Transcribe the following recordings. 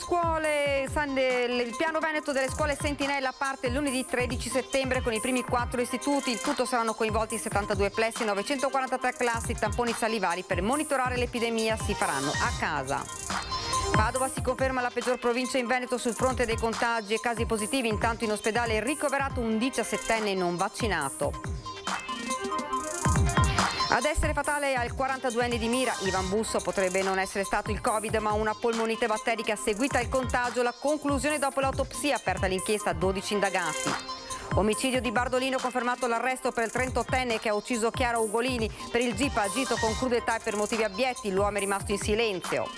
scuole, il piano Veneto delle scuole Sentinella parte lunedì 13 settembre con i primi 4 istituti. In tutto saranno coinvolti 72 plessi, 943 classi, tamponi salivari per monitorare l'epidemia si faranno a casa. Padova si conferma la peggior provincia in Veneto sul fronte dei contagi e casi positivi, intanto in ospedale è ricoverato un 17enne non vaccinato. Ad essere fatale al 42enne di Mira, Ivan Busso, potrebbe non essere stato il Covid ma una polmonite batterica seguita al contagio. La conclusione dopo l'autopsia, aperta l'inchiesta, 12 indagati. Omicidio di Bardolino, confermato l'arresto per il 38enne che ha ucciso Chiara Ugolini. Per il GIP ha agito con crudetà e per motivi abietti, l'uomo è rimasto in silenzio.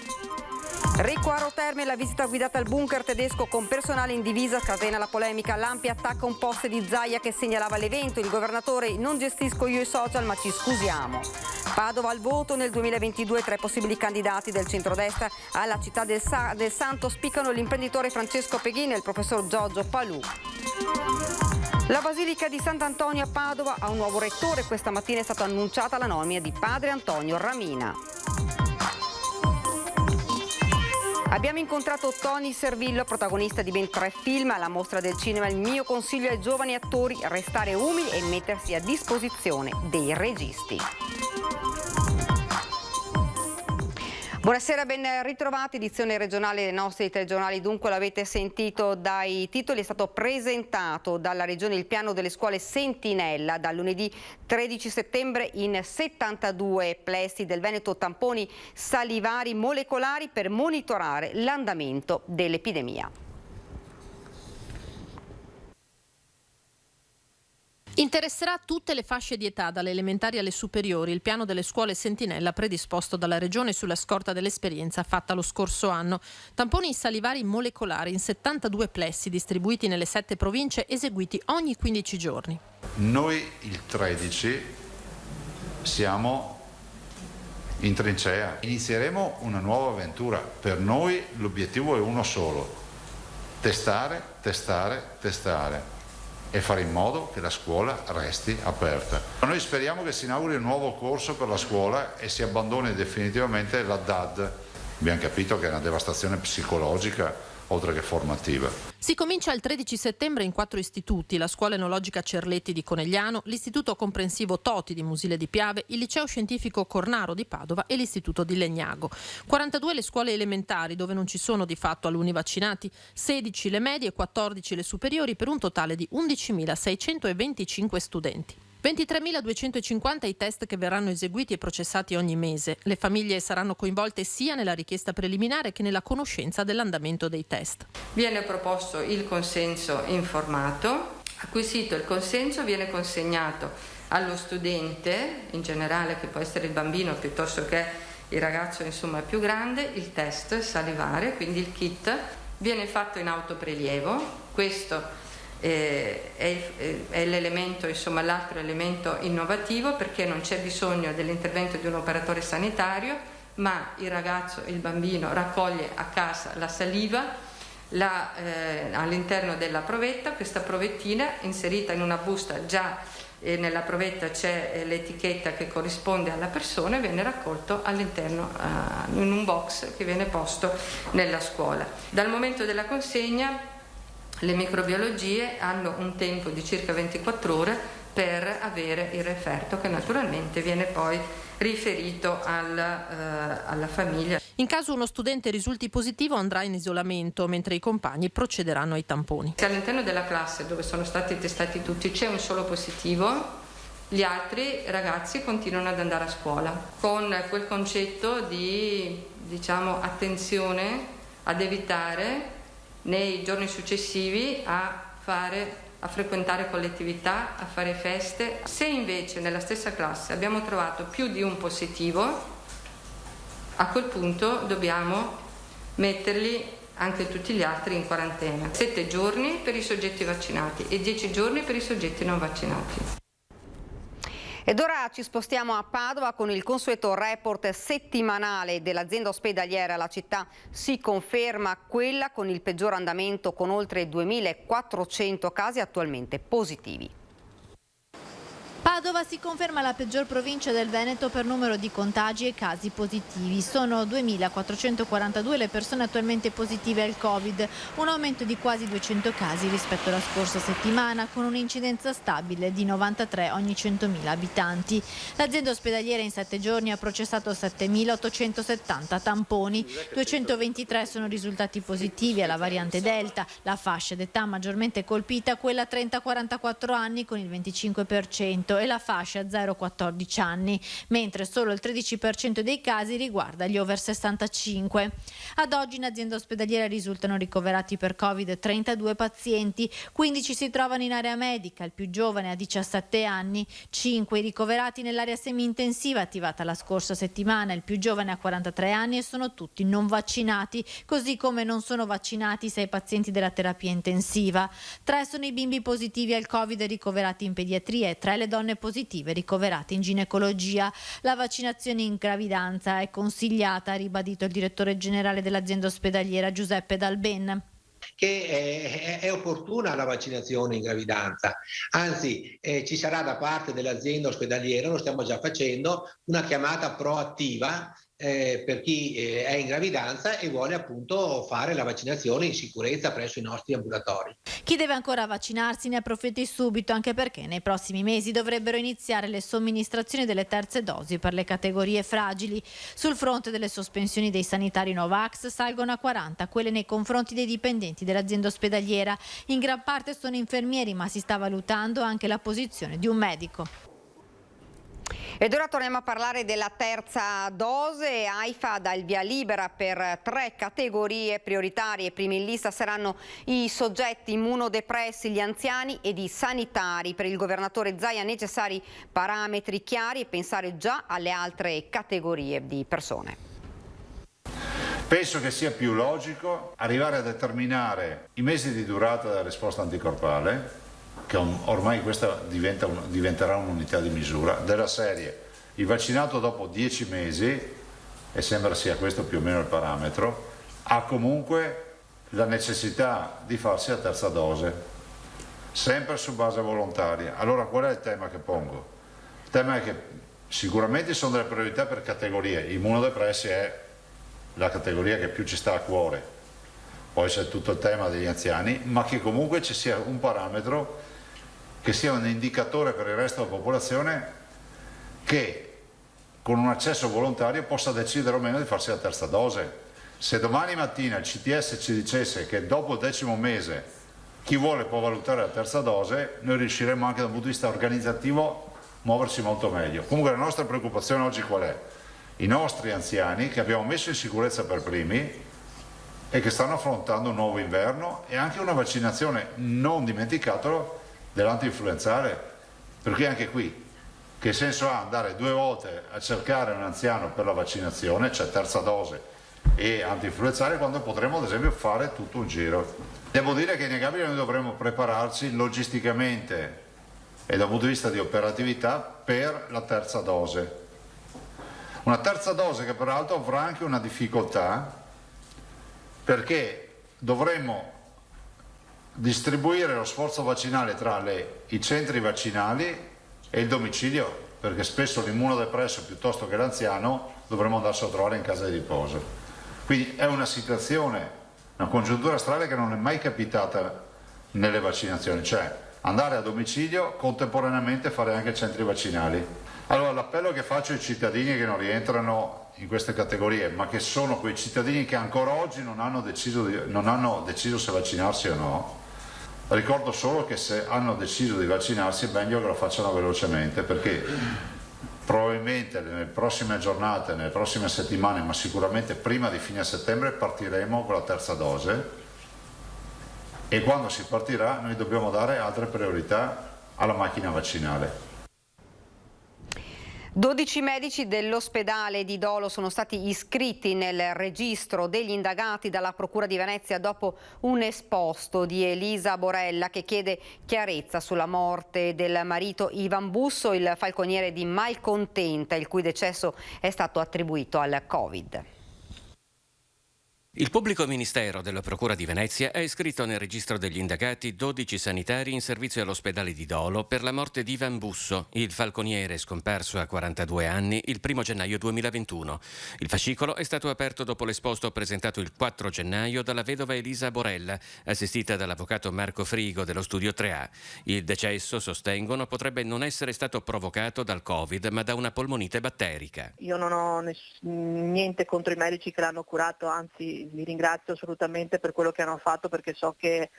Recuaro Terme, la visita guidata al bunker tedesco con personale in divisa, scatena la polemica. L'Ampi attacca un post di Zaia che segnalava l'evento. Il governatore: non gestisco io i social ma ci scusiamo. Padova al voto nel 2022, 3 possibili candidati del centrodestra. Alla città del Santo spiccano l'imprenditore Francesco Peghin e il professor Giorgio Palù. La Basilica di Sant'Antonio a Padova ha un nuovo rettore. Questa mattina è stata annunciata la nomina di padre Antonio Ramina. Abbiamo incontrato Tony Servillo, protagonista di ben 3 film alla Mostra del Cinema. Il mio consiglio ai giovani attori: restare umili e mettersi a disposizione dei registi. Buonasera, ben ritrovati. Edizione regionale dei nostri telegiornali. Dunque, l'avete sentito dai titoli, è stato presentato dalla Regione il piano delle scuole Sentinella. Dal lunedì 13 settembre in 72 plessi del Veneto tamponi salivari molecolari per monitorare l'andamento dell'epidemia. Interesserà tutte le fasce di età, dalle elementari alle superiori, il piano delle scuole Sentinella predisposto dalla Regione sulla scorta dell'esperienza fatta lo scorso anno. Tamponi salivari molecolari in 72 plessi distribuiti nelle 7 province, eseguiti ogni 15 giorni. Noi il 13 siamo in trincea, inizieremo una nuova avventura. Per noi l'obiettivo è uno solo: testare, testare, testare e fare in modo che la scuola resti aperta. Noi speriamo che si inauguri un nuovo corso per la scuola e si abbandoni definitivamente la DAD. Abbiamo capito che è una devastazione psicologica oltre che formativa. Si comincia il 13 settembre in 4 istituti: la scuola enologica Cerletti di Conegliano, l'istituto comprensivo Toti di Musile di Piave, il liceo scientifico Cornaro di Padova e l'istituto di Legnago. 42 le scuole elementari, dove non ci sono di fatto alunni vaccinati, 16 le medie e 14 le superiori, per un totale di 11.625 studenti. 23.250 i test che verranno eseguiti e processati ogni mese. Le famiglie saranno coinvolte sia nella richiesta preliminare che nella conoscenza dell'andamento dei test. Viene proposto il consenso informato. Acquisito il consenso, viene consegnato allo studente, in generale, che può essere il bambino piuttosto che il ragazzo insomma più grande, il test salivare, quindi il kit. Viene fatto in autoprelievo. Questo è l'elemento, insomma, l'altro elemento innovativo, perché non c'è bisogno dell'intervento di un operatore sanitario, ma il ragazzo, il bambino, raccoglie a casa la saliva all'interno della provetta. Questa provettina inserita in una busta, già nella provetta c'è l'etichetta che corrisponde alla persona, e viene raccolto all'interno in un box che viene posto nella scuola. Dal momento della consegna le microbiologie hanno un tempo di circa 24 ore per avere il referto, che naturalmente viene poi riferito alla famiglia. In caso uno studente risulti positivo andrà in isolamento, mentre i compagni procederanno ai tamponi. Se all'interno della classe dove sono stati testati tutti c'è un solo positivo, gli altri ragazzi continuano ad andare a scuola con quel concetto di, diciamo, attenzione ad evitare nei giorni successivi a frequentare collettività, a fare feste. Se invece nella stessa classe abbiamo trovato più di un positivo, a quel punto dobbiamo metterli anche tutti gli altri in quarantena. 7 giorni per i soggetti vaccinati e 10 giorni per i soggetti non vaccinati. Ed ora ci spostiamo a Padova con il consueto report settimanale dell'azienda ospedaliera. La città si conferma quella con il peggior andamento, con oltre 2.400 casi attualmente positivi. Padova si conferma la peggior provincia del Veneto per numero di contagi e casi positivi. Sono 2.442 le persone attualmente positive al Covid, un aumento di quasi 200 casi rispetto alla scorsa settimana, con un'incidenza stabile di 93 ogni 100.000 abitanti. L'azienda ospedaliera in 7 giorni ha processato 7.870 tamponi, 223 sono risultati positivi alla variante Delta, la fascia d'età maggiormente colpita quella 30-44 anni con il 25%. E la fascia 0-14 anni, mentre solo il 13% dei casi riguarda gli over 65. Ad oggi in azienda ospedaliera risultano ricoverati per Covid 32 pazienti, 15 si trovano in area medica, il più giovane ha 17 anni, 5 ricoverati nell'area semi-intensiva attivata la scorsa settimana, il più giovane ha 43 anni e sono tutti non vaccinati, così come non sono vaccinati 6 pazienti della terapia intensiva. 3 sono i bimbi positivi al Covid ricoverati in pediatria e 3 le donne positive ricoverate in ginecologia. La vaccinazione in gravidanza è consigliata, ha ribadito il direttore generale dell'azienda ospedaliera Giuseppe Dalben. Che è opportuna la vaccinazione in gravidanza, anzi ci sarà da parte dell'azienda ospedaliera, lo stiamo già facendo, una chiamata proattiva per chi è in gravidanza e vuole appunto fare la vaccinazione in sicurezza presso i nostri ambulatori. Chi deve ancora vaccinarsi ne approfitti subito, anche perché nei prossimi mesi dovrebbero iniziare le somministrazioni delle terze dosi per le categorie fragili. Sul fronte delle sospensioni dei sanitari Novax salgono a 40 quelle nei confronti dei dipendenti dell'azienda ospedaliera. In gran parte sono infermieri, ma si sta valutando anche la posizione di un medico. Ed ora torniamo a parlare della terza dose. AIFA dà il via libera per 3 categorie prioritarie. I primi in lista saranno i soggetti immunodepressi, gli anziani ed i sanitari. Per il governatore Zaia necessari parametri chiari e pensare già alle altre categorie di persone. Penso che sia più logico arrivare a determinare i mesi di durata della risposta anticorpale, che ormai questa diventerà un'unità di misura, della serie il vaccinato dopo 10 mesi, e sembra sia questo più o meno il parametro, ha comunque la necessità di farsi la terza dose, sempre su base volontaria. Allora qual è il tema che pongo? Il tema è che sicuramente sono delle priorità per categorie, immunodepressi è la categoria che più ci sta a cuore, poi c'è tutto il tema degli anziani, ma che comunque ci sia un parametro che sia un indicatore per il resto della popolazione che con un accesso volontario possa decidere o meno di farsi la terza dose. Se domani mattina il CTS ci dicesse che dopo il 10° mese chi vuole può valutare la terza dose, noi riusciremo anche dal punto di vista organizzativo a muoverci molto meglio. Comunque la nostra preoccupazione oggi qual è? I nostri anziani che abbiamo messo in sicurezza per primi e che stanno affrontando un nuovo inverno e anche una vaccinazione, non dimenticatelo, dell'antinfluenzale, per cui anche qui che senso ha andare 2 volte a cercare un anziano per la vaccinazione, cioè terza dose e antinfluenzale, quando potremo ad esempio fare tutto un giro. Devo dire che è innegabile noi dovremo prepararci logisticamente e dal punto di vista di operatività per la terza dose. Una terza dose che peraltro avrà anche una difficoltà, perché dovremo distribuire lo sforzo vaccinale tra i centri vaccinali e il domicilio, perché spesso l'immunodepresso piuttosto che l'anziano dovremo andarselo a trovare in casa di riposo. Quindi è una situazione, una congiuntura strana che non è mai capitata nelle vaccinazioni, cioè andare a domicilio, contemporaneamente fare anche centri vaccinali. Allora l'appello che faccio ai cittadini che non rientrano in queste categorie, ma che sono quei cittadini che ancora oggi non hanno deciso se vaccinarsi o no, ricordo solo che se hanno deciso di vaccinarsi è meglio che lo facciano velocemente, perché probabilmente nelle prossime giornate, nelle prossime settimane, ma sicuramente prima di fine settembre partiremo con la terza dose e quando si partirà noi dobbiamo dare altre priorità alla macchina vaccinale. 12 medici dell'ospedale di Dolo sono stati iscritti nel registro degli indagati dalla Procura di Venezia dopo un esposto di Elisa Borella che chiede chiarezza sulla morte del marito Ivan Busso, il falconiere di Malcontenta, il cui decesso è stato attribuito al Covid. Il pubblico ministero della Procura di Venezia ha iscritto nel registro degli indagati 12 sanitari in servizio all'ospedale di Dolo per la morte di Ivan Busso, il falconiere scomparso a 42 anni il 1 gennaio 2021. Il fascicolo è stato aperto dopo l'esposto presentato il 4 gennaio dalla vedova Elisa Borella, assistita dall'avvocato Marco Frigo dello Studio 3A. Il decesso, sostengono, potrebbe non essere stato provocato dal Covid, ma da una polmonite batterica. Io non ho niente contro i medici che l'hanno curato, anzi li ringrazio assolutamente per quello che hanno fatto, perché so che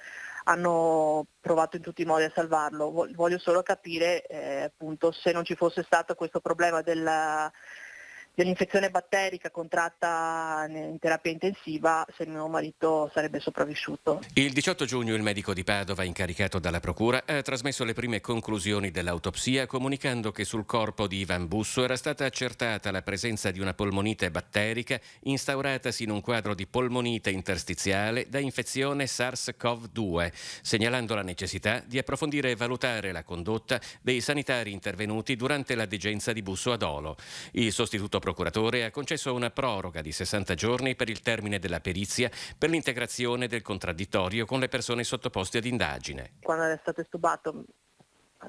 hanno provato in tutti i modi a salvarlo. Voglio solo capire appunto, se non ci fosse stato questo problema dell'infezione batterica contratta in terapia intensiva, se mio marito sarebbe sopravvissuto. Il 18 giugno il medico di Padova, incaricato dalla Procura, ha trasmesso le prime conclusioni dell'autopsia, comunicando che sul corpo di Ivan Busso era stata accertata la presenza di una polmonite batterica instauratasi in un quadro di polmonite interstiziale da infezione SARS-CoV-2, segnalando la necessità di approfondire e valutare la condotta dei sanitari intervenuti durante la degenza di Busso a Dolo. Il sostituto procuratore ha concesso una proroga di 60 giorni per il termine della perizia per l'integrazione del contraddittorio con le persone sottoposte ad indagine. Quando era stato estubato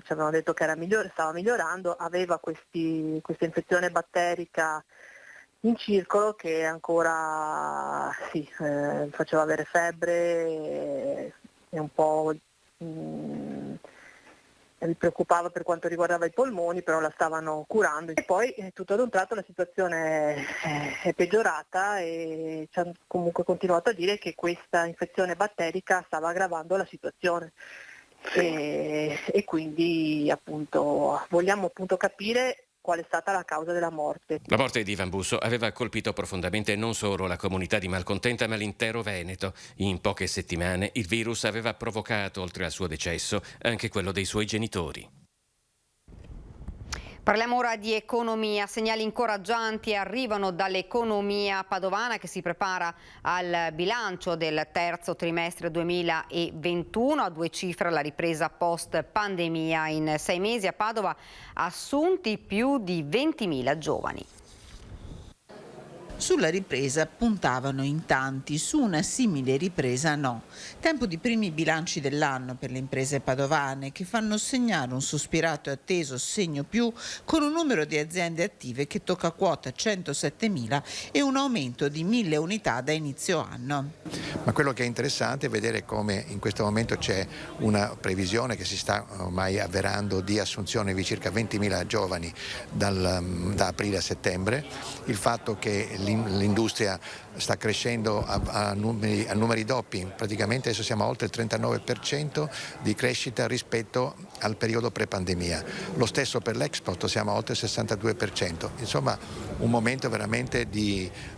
ci avevano detto che stava migliorando, aveva questa infezione batterica in circolo che ancora faceva avere febbre e un po' mi preoccupava per quanto riguardava i polmoni, però la stavano curando. E poi tutto ad un tratto la situazione è peggiorata e ci hanno comunque continuato a dire che questa infezione batterica stava aggravando la situazione. E quindi appunto vogliamo appunto capire qual è stata la causa della morte. La morte di Ivan Busso aveva colpito profondamente non solo la comunità di Malcontenta, ma l'intero Veneto. In poche settimane il virus aveva provocato, oltre al suo decesso, anche quello dei suoi genitori. Parliamo ora di economia. Segnali incoraggianti arrivano dall'economia padovana che si prepara al bilancio del terzo trimestre 2021. A 2 cifre la ripresa post pandemia. In 6 mesi a Padova assunti più di 20.000 giovani. Sulla ripresa puntavano in tanti, su una simile ripresa no. Tempo di primi bilanci dell'anno per le imprese padovane che fanno segnare un sospirato e atteso segno più con un numero di aziende attive che tocca quota 107.000 e un aumento di 1.000 unità da inizio anno. Ma quello che è interessante è vedere come in questo momento c'è una previsione che si sta ormai avverando di assunzione di circa 20.000 giovani da aprile a settembre, il fatto che l'industria sta crescendo a numeri doppi, praticamente adesso siamo a oltre il 39% di crescita rispetto al periodo pre-pandemia. Lo stesso per l'export, siamo a oltre il 62%, insomma un momento veramente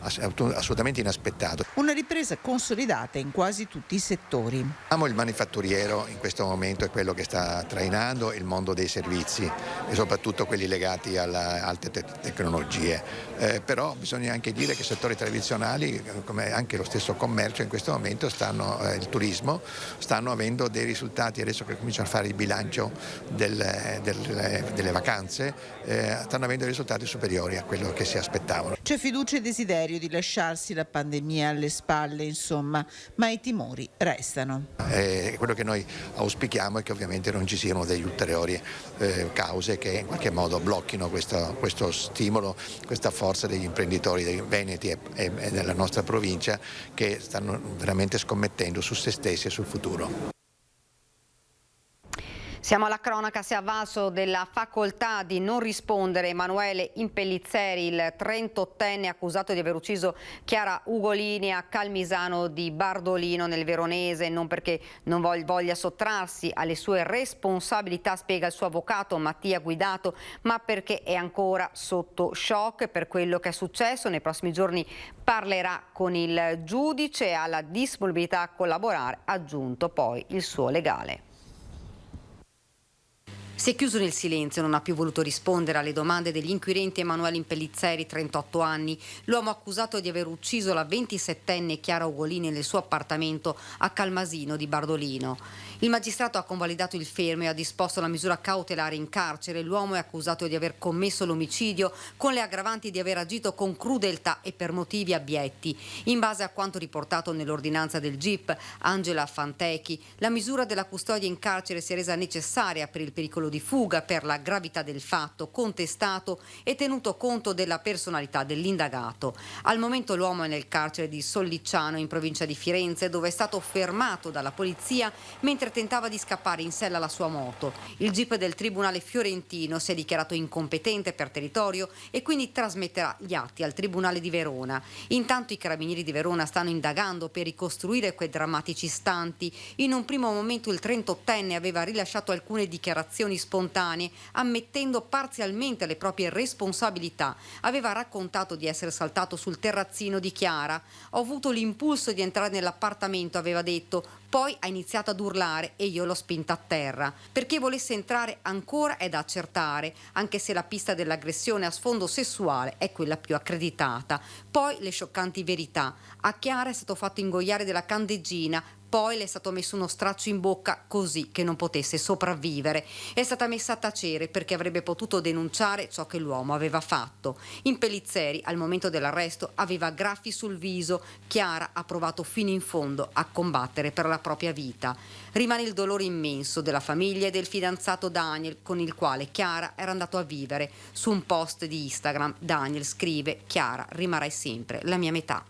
assolutamente inaspettato. Una ripresa consolidata in quasi tutti i settori. Il manifatturiero in questo momento è quello che sta trainando il mondo dei servizi e soprattutto quelli legati alle alte tecnologie, però bisogna anche dire che settori tradizionali come anche lo stesso commercio in questo momento il turismo stanno avendo dei risultati, adesso che cominciano a fare il bilancio delle vacanze, stanno avendo risultati superiori a quello che si aspettavano. C'è fiducia e desiderio di lasciarsi la pandemia alle spalle, insomma, ma i timori restano. Quello che noi auspichiamo è che ovviamente non ci siano degli ulteriori cause che in qualche modo blocchino questo stimolo, questa forza degli imprenditori dei veneti e della nostra provincia che stanno veramente scommettendo su se stessi e sul futuro. Siamo alla cronaca. Si è avvalso della facoltà di non rispondere Emanuele Impellizzeri, il 38enne accusato di aver ucciso Chiara Ugolini a Calmisano di Bardolino nel Veronese, non perché non voglia sottrarsi alle sue responsabilità, spiega il suo avvocato Mattia Guidato, ma perché è ancora sotto shock per quello che è successo. Nei prossimi giorni parlerà con il giudice e alla disponibilità a collaborare, ha aggiunto poi il suo legale. Si è chiuso nel silenzio, non ha più voluto rispondere alle domande degli inquirenti Emanuele Impellizzeri, 38 anni, l'uomo accusato di aver ucciso la 27enne Chiara Ugolini nel suo appartamento a Calmasino di Bardolino. Il magistrato ha convalidato il fermo e ha disposto la misura cautelare in carcere. L'uomo è accusato di aver commesso l'omicidio con le aggravanti di aver agito con crudeltà e per motivi abietti. In base a quanto riportato nell'ordinanza del GIP Angela Fantechi, la misura della custodia in carcere si è resa necessaria per il pericolo di fuga, per la gravità del fatto contestato e tenuto conto della personalità dell'indagato. Al momento l'uomo è nel carcere di Sollicciano in provincia di Firenze, dove è stato fermato dalla polizia mentre tentava di scappare in sella alla sua moto. Il GIP del Tribunale fiorentino si è dichiarato incompetente per territorio e quindi trasmetterà gli atti al Tribunale di Verona. Intanto i carabinieri di Verona stanno indagando per ricostruire quei drammatici istanti. In un primo momento il 38enne aveva rilasciato alcune dichiarazioni spontanee, ammettendo parzialmente le proprie responsabilità. Aveva raccontato di essere saltato sul terrazzino di Chiara. Ho avuto l'impulso di entrare nell'appartamento, aveva detto. Poi ha iniziato ad urlare e io l'ho spinta a terra. Perché volesse entrare ancora è da accertare, anche se la pista dell'aggressione a sfondo sessuale è quella più accreditata. Poi le scioccanti verità. A Chiara è stato fatto ingoiare della candeggina, poi le è stato messo uno straccio in bocca così che non potesse sopravvivere. È stata messa a tacere perché avrebbe potuto denunciare ciò che l'uomo aveva fatto. Impellizzeri, al momento dell'arresto, aveva graffi sul viso. Chiara ha provato fino in fondo a combattere per la propria vita. Rimane il dolore immenso della famiglia e del fidanzato Daniel, con il quale Chiara era andato a vivere. Su un post di Instagram Daniel scrive: Chiara, rimarrai sempre la mia metà.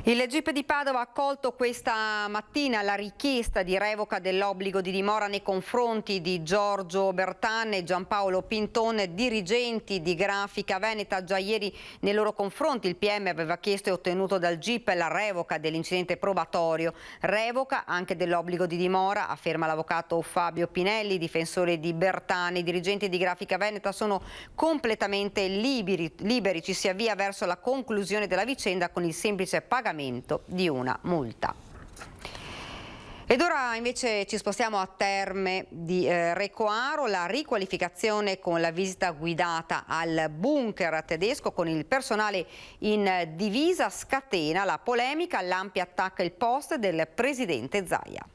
Il GIP di Padova ha accolto questa mattina la richiesta di revoca dell'obbligo di dimora nei confronti di Giorgio Bertan e Giampaolo Pinton, dirigenti di Grafica Veneta. Già ieri nei loro confronti il PM aveva chiesto e ottenuto dal GIP la revoca dell'incidente probatorio. Revoca anche dell'obbligo di dimora, afferma l'avvocato Fabio Pinelli, difensore di Bertan. I dirigenti di Grafica Veneta sono completamente liberi. Ci si avvia verso la conclusione della vicenda con il semplice pagamento di una multa. Ed ora invece ci spostiamo a Terme di Recoaro, la riqualificazione con la visita guidata al bunker tedesco con il personale in divisa scatena la polemica, l'ANPI attacca il post del presidente Zaia.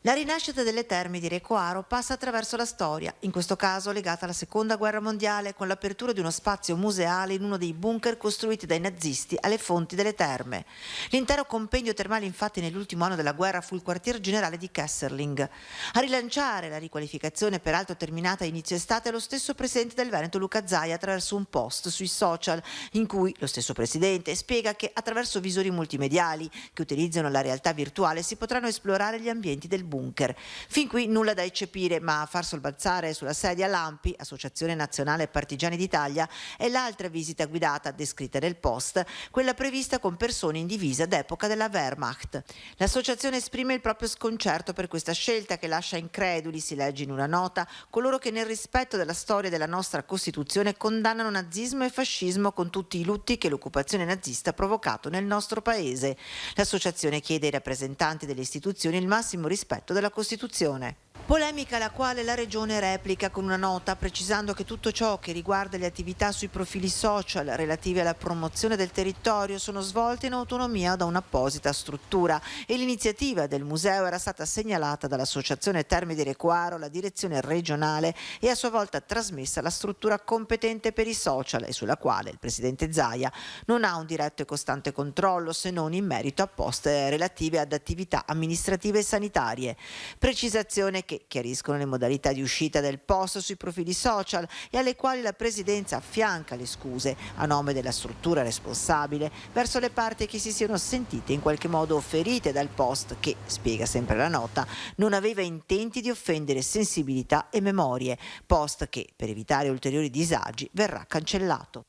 La rinascita delle terme di Recoaro passa attraverso la storia, in questo caso legata alla Seconda Guerra Mondiale, con l'apertura di uno spazio museale in uno dei bunker costruiti dai nazisti alle fonti delle terme. L'intero compendio termale infatti nell'ultimo anno della guerra fu il quartier generale di Kesserling. A rilanciare la riqualificazione, peraltro terminata a inizio estate, è lo stesso presidente del Veneto Luca Zaia attraverso un post sui social in cui lo stesso presidente spiega che attraverso visori multimediali che utilizzano la realtà virtuale si potranno esplorare gli ambienti del bunker. Fin qui nulla da eccepire, ma a far sobbalzare sulla sedia l'ANPI, Associazione Nazionale Partigiani d'Italia, è l'altra visita guidata descritta nel post, quella prevista con persone in divisa d'epoca della Wehrmacht. L'associazione esprime il proprio sconcerto per questa scelta che lascia increduli, si legge in una nota, coloro che nel rispetto della storia della nostra Costituzione condannano nazismo e fascismo con tutti i lutti che l'occupazione nazista ha provocato nel nostro paese. L'associazione chiede ai rappresentanti delle istituzioni il massimo rispetto della Costituzione. Polemica alla quale la Regione replica con una nota precisando che tutto ciò che riguarda le attività sui profili social relative alla promozione del territorio sono svolte in autonomia da un'apposita struttura e l'iniziativa del museo era stata segnalata dall'Associazione Terme di Recoaro alla direzione regionale e a sua volta trasmessa alla struttura competente per i social e sulla quale il presidente Zaia non ha un diretto e costante controllo se non in merito a post relative ad attività amministrative e sanitarie. Precisazione che chiariscono le modalità di uscita del post sui profili social e alle quali la Presidenza affianca le scuse a nome della struttura responsabile verso le parti che si siano sentite in qualche modo ferite dal post che, spiega sempre la nota, non aveva intenti di offendere sensibilità e memorie, post che, per evitare ulteriori disagi, verrà cancellato.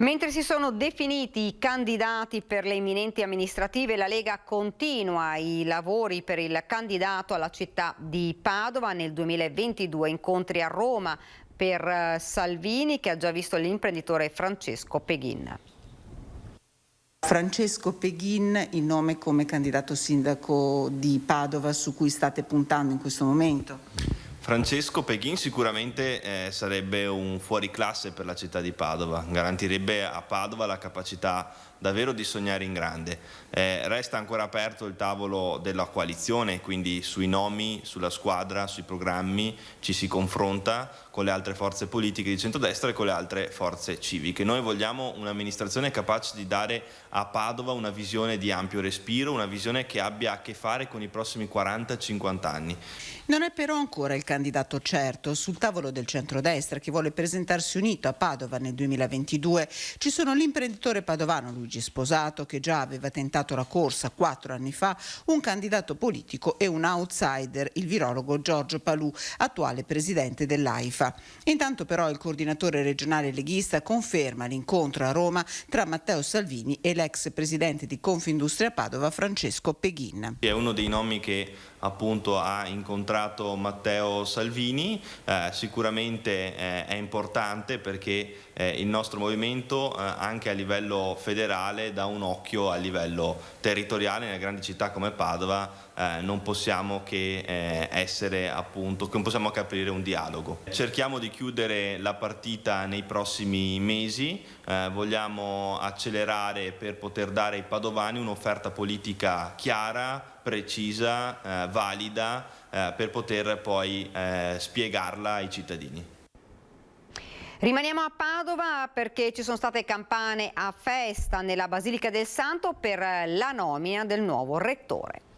Mentre si sono definiti i candidati per le imminenti amministrative, la Lega continua i lavori per il candidato alla città di Padova nel 2022, incontri a Roma per Salvini che ha già visto l'imprenditore Francesco Peghin. Francesco Peghin, il nome come candidato sindaco di Padova su cui state puntando in questo momento? Francesco Peghin sicuramente sarebbe un fuoriclasse per la città di Padova, garantirebbe a Padova la capacità davvero di sognare in grande. Resta ancora aperto il tavolo della coalizione, quindi sui nomi, sulla squadra, sui programmi ci si confronta con le altre forze politiche di centrodestra e con le altre forze civiche. Noi vogliamo un'amministrazione capace di dare a Padova una visione di ampio respiro, una visione che abbia a che fare con i prossimi 40-50 anni. Non è però ancora il candidato certo. Sul tavolo del centrodestra che vuole presentarsi unito a Padova nel 2022 ci sono l'imprenditore padovano Luigi Sposato, che già aveva tentato la corsa 4 anni fa, un candidato politico e un outsider, il virologo Giorgio Palù, attuale presidente dell'AIFA. Intanto però il coordinatore regionale leghista conferma l'incontro a Roma tra Matteo Salvini e l'ex presidente di Confindustria Padova Francesco Peghin. È uno dei nomi che appunto ha incontrato Matteo Salvini, sicuramente è importante perché il nostro movimento anche a livello federale dà un occhio a livello territoriale. Nelle grandi città come Padova non possiamo che essere appunto, non possiamo che aprire un dialogo. Cerchiamo di chiudere la partita nei prossimi mesi, vogliamo accelerare per poter dare ai padovani un'offerta politica chiara, precisa, valida, per poter poi spiegarla ai cittadini. Rimaniamo a Padova perché ci sono state campane a festa nella Basilica del Santo per la nomina del nuovo rettore.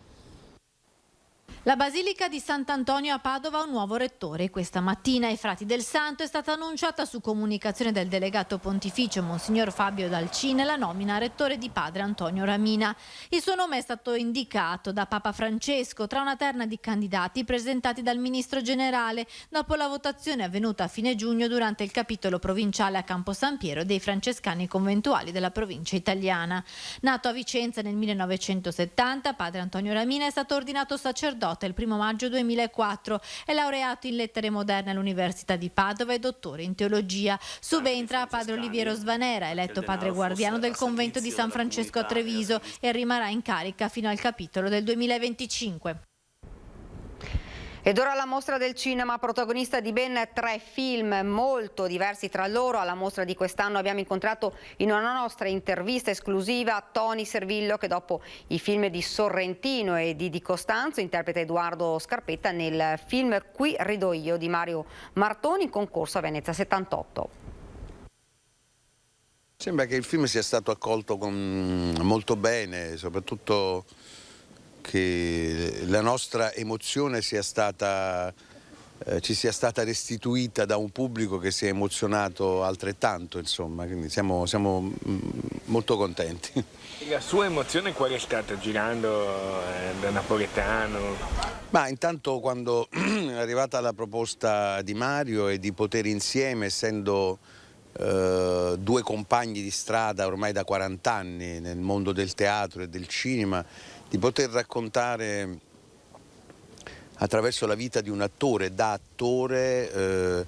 La Basilica di Sant'Antonio a Padova ha un nuovo rettore. Questa mattina ai Frati del Santo è stata annunciata su comunicazione del delegato pontificio Monsignor Fabio Dalcine la nomina a rettore di padre Antonio Ramina. Il suo nome è stato indicato da Papa Francesco tra una terna di candidati presentati dal ministro generale dopo la votazione avvenuta a fine giugno durante il capitolo provinciale a Campo San Piero dei francescani conventuali della provincia italiana. Nato a Vicenza nel 1970, padre Antonio Ramina è stato ordinato sacerdote il 1 maggio 2004, è laureato in lettere moderne all'Università di Padova e dottore in teologia. Subentra padre Oliviero Svanera, eletto padre guardiano del convento di San Francesco a Treviso e rimarrà in carica fino al capitolo del 2025. Ed ora la mostra del cinema, protagonista di ben 3 film molto diversi tra loro. Alla mostra di quest'anno abbiamo incontrato in una nostra intervista esclusiva Tony Servillo, che dopo i film di Sorrentino e di Costanzo interpreta Edoardo Scarpetta nel film Qui rido io di Mario Martoni, in concorso a Venezia 78. Sembra che il film sia stato accolto molto bene, soprattutto che la nostra emozione ci sia stata restituita da un pubblico che si è emozionato altrettanto, insomma, quindi siamo molto contenti. La sua emozione qual è stata girando da napoletano? Ma intanto quando è arrivata la proposta di Mario e di poter insieme, essendo 2 compagni di strada ormai da 40 anni nel mondo del teatro e del cinema, di poter raccontare attraverso la vita di un attore, da attore,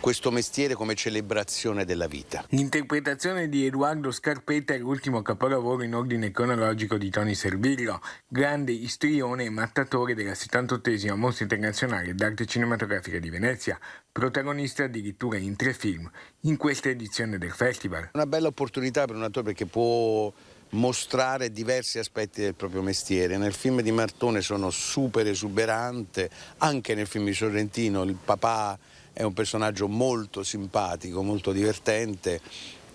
questo mestiere come celebrazione della vita. L'interpretazione di Edoardo Scarpetta è l'ultimo capolavoro in ordine cronologico di Tony Servillo, grande istrione e mattatore della 78esima Mostra Internazionale d'Arte Cinematografica di Venezia, protagonista addirittura in 3 film in questa edizione del festival. Una bella opportunità per un attore perché può mostrare diversi aspetti del proprio mestiere. Nel film di Martone sono super esuberante, anche nel film di Sorrentino il papà è un personaggio molto simpatico, molto divertente.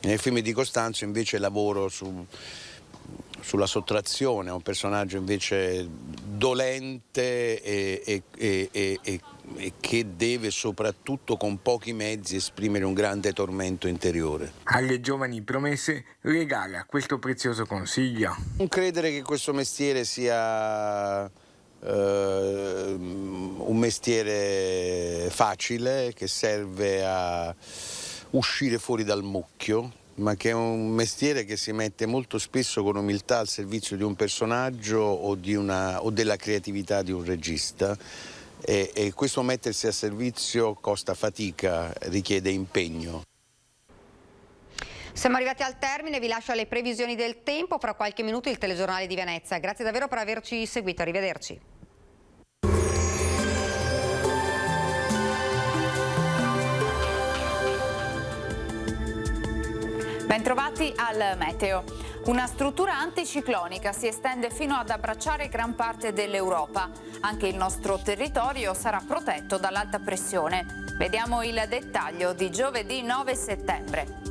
Nel film di Costanzo invece lavoro sulla sottrazione, è un personaggio invece dolente e che deve soprattutto con pochi mezzi esprimere un grande tormento interiore. Alle giovani promesse regala questo prezioso consiglio. Non credere che questo mestiere sia un mestiere facile che serve a uscire fuori dal mucchio, ma che è un mestiere che si mette molto spesso con umiltà al servizio di un personaggio o della creatività di un regista, e questo mettersi a servizio costa fatica, richiede impegno. Siamo arrivati al termine, vi lascio alle previsioni del tempo, fra qualche minuto il telegiornale di Venezia. Grazie davvero per averci seguito, arrivederci. Bentrovati al meteo. Una struttura anticiclonica si estende fino ad abbracciare gran parte dell'Europa. Anche il nostro territorio sarà protetto dall'alta pressione. Vediamo il dettaglio di giovedì 9 settembre.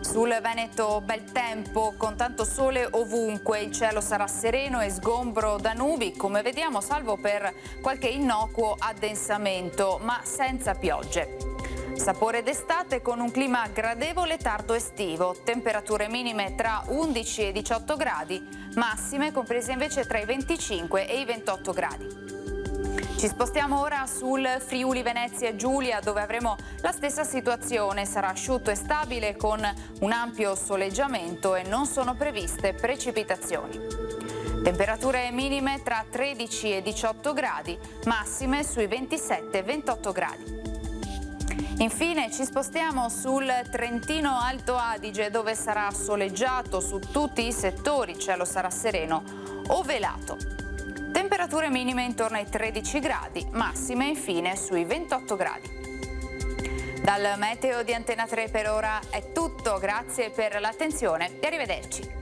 Sul Veneto bel tempo, con tanto sole ovunque, il cielo sarà sereno e sgombro da nubi, come vediamo, salvo per qualche innocuo addensamento, ma senza piogge. Sapore d'estate con un clima gradevole tardo estivo, temperature minime tra 11 e 18 gradi, massime comprese invece tra i 25 e i 28 gradi. Ci spostiamo ora sul Friuli Venezia Giulia, dove avremo la stessa situazione, sarà asciutto e stabile con un ampio soleggiamento e non sono previste precipitazioni. Temperature minime tra 13 e 18 gradi, massime sui 27 e 28 gradi. Infine ci spostiamo sul Trentino Alto Adige, dove sarà soleggiato su tutti i settori, cielo sarà sereno o velato. Temperature minime intorno ai 13 gradi, massime infine sui 28 gradi. Dal meteo di Antena 3 per ora è tutto, grazie per l'attenzione e arrivederci.